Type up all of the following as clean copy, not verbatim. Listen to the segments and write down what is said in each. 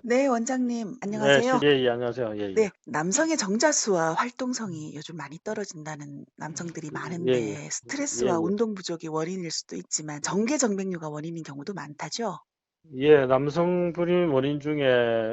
네, 원장님, 네, 안녕하세요. 예, 안녕하세요. 예, 예. 네, 남성의 정자수와 활동성이 요즘 많이 떨어진다는 남성들이 예, 예. 많은데 예, 스트레스와 예. 운동 부족이 원인일 수도 있지만 정계정맥류가 원인인 경우도 많다죠? 예, 남성 불임 원인 중에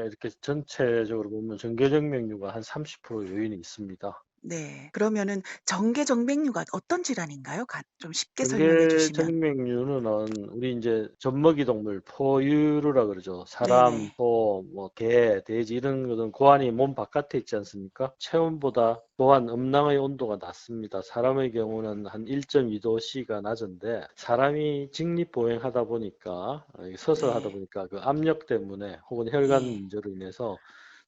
이렇게 전체적으로 보면 전개정맥류가 한 30% 요인이 있습니다. 네, 그러면은 정계정맥류가 어떤 질환인가요? 좀 쉽게 설명해 주시면. 전개정맥류는 우리 이제 젖먹이 동물, 포유류라 그러죠. 사람, 네네. 소, 뭐 개, 돼지 이런 것은 고환이 몸 바깥에 있지 않습니까? 체온보다 고환, 음낭의 온도가 낮습니다. 사람의 경우는 한 1.2도씨가 낮은데 사람이 직립보행하다 보니까 서서 하다 네. 보니까 그 압력 때문에 혹은 혈관 예. 문제로 인해서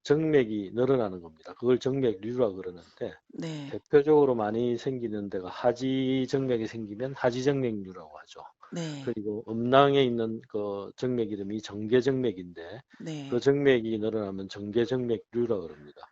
정맥이 늘어나는 겁니다. 그걸 정맥류라 그러는데 네. 대표적으로 많이 생기는 데가 하지정맥이 생기면 하지정맥류라고 하죠. 네. 그리고 음낭에 있는 그 정맥 이름이 정계정맥인데 그 네. 정맥이 늘어나면 정계정맥류라고 그럽니다.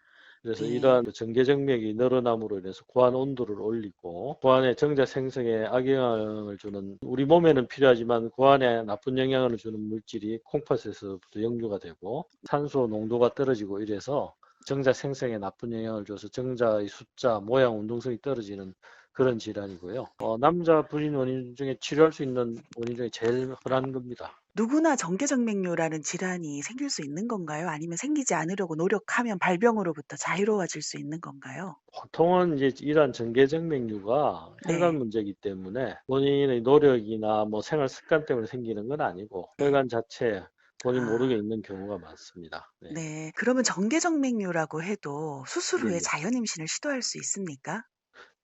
그래서 네. 이러한 정계정맥이 늘어남으로 인해서 고환 온도를 올리고 고환의 정자 생성에 악영향을 주는 우리 몸에는 필요하지만 고환에 나쁜 영향을 주는 물질이 콩팥에서부터 역류가 되고 산소 농도가 떨어지고 이래서 정자 생성에 나쁜 영향을 줘서 정자의 숫자, 모양, 운동성이 떨어지는 그런 질환이고요. 남자 불임 원인 중에 치료할 수 있는 원인 중에 제일 흔한 겁니다. 누구나 정계정맥류라는 질환이 생길 수 있는 건가요? 아니면 생기지 않으려고 노력하면 발병으로부터 자유로워질 수 있는 건가요? 보통은 이제 이러한 전개정맥류가 혈관 네. 문제이기 때문에 본인의 노력이나 뭐 생활 습관 때문에 생기는 건 아니고 네. 혈관 자체에 본인 모르게 아. 있는 경우가 많습니다. 네. 네. 그러면 정계정맥류라고 해도 수술 예, 후에 예. 자연 임신을 시도할 수 있습니까?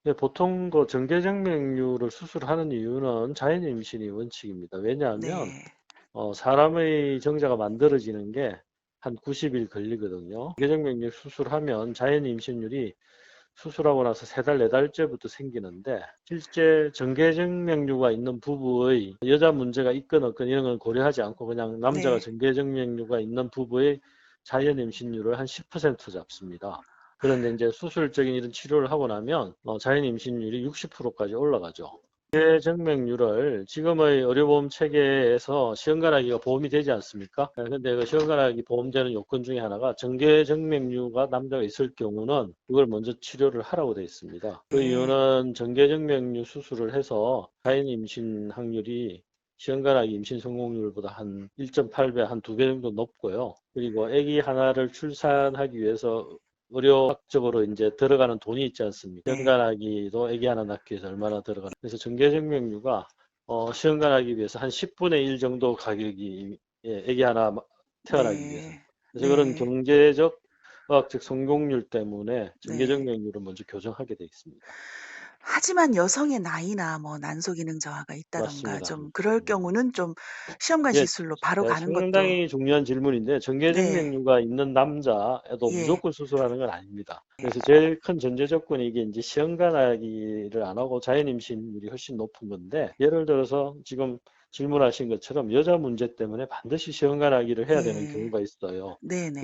예, 보통 그 전개정맥류를 수술하는 이유는 자연 임신이 원칙입니다. 왜냐하면 네. 사람의 정자가 만들어지는 게 한 90일 걸리거든요. 개정맥류 수술하면 자연 임신율이 수술하고 나서 3달, 4달째부터 생기는데 실제 정계정맥류가 있는 부부의 여자 문제가 있건 없건 이런 건 고려하지 않고 그냥 남자가 네. 정계정맥류가 있는 부부의 자연 임신율을 한 10% 잡습니다. 그런데 이제 수술적인 이런 치료를 하고 나면 자연 임신율이 60%까지 올라가죠. 정맥류를 지금의 의료보험 체계에서 시험관하기가 보험이 되지 않습니까? 근데 그 시험관하기 보험되는 요건 중에 하나가 정계정맥류가 남자가 있을 경우는 그걸 먼저 치료를 하라고 되어 있습니다. 그 네. 이유는 정계정맥류 수술을 해서 자연 임신 확률이 시험관하기 임신 성공률보다 한 1.8배, 한 2배 정도 높고요. 그리고 아기 하나를 출산하기 위해서 의료학적으로 이제 들어가는 돈이 있지 않습니까? 네. 시험관하기도 아기 하나 낳기 위해서 얼마나 들어가나. 그래서 정계정맥류가 시험관하기 위해서 한 10분의 1 정도 가격이 아기 하나 태어나기 위해서는. 네. 그래서 그런 네. 경제적, 과학적 성공률 때문에 네. 정계정맥류를 먼저 교정하게 돼 있습니다. 하지만 여성의 나이나 뭐 난소 기능 저하가 있다든가 맞습니다. 좀 그럴 경우는 좀 시험관 예, 시술로 바로 가는 것도. 상당히 중요한 질문인데 네. 정계정맥류가 있는 남자에도 예. 무조건 수술하는 건 아닙니다. 그래서 제일 큰 전제 조건이 이게 이제 시험관하기를 안 하고 자연 임신율이 훨씬 높은 건데 예를 들어서 지금 질문하신 것처럼 여자 문제 때문에 반드시 시험관하기를 해야 되는 예. 경우가 있어요. 네네.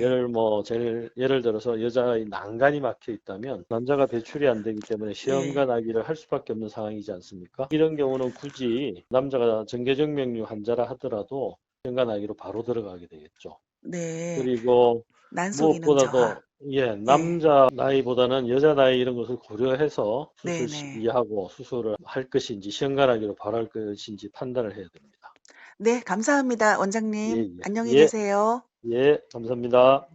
예를 들어서 여자의 난간이 막혀 있다면 남자가 배출이 안 되기 때문에 예. 시험관하기를 할 수밖에 없는 상황이지 않습니까? 이런 경우는 굳이 남자가 정계정맥류 환자라 하더라도 시험관하기로 바로 들어가게 되겠죠. 네. 그리고 난소 기능 저하. 무엇보다도 예, 예. 남자 나이보다는 여자 나이 이런 것을 고려해서 수술 네네. 시기하고 수술을 할 것인지 시험관하기로 바로 할 것인지 판단을 해야 됩니다. 네, 감사합니다. 예, 원장님. 예, 안녕히 예, 계세요. 예, 감사합니다.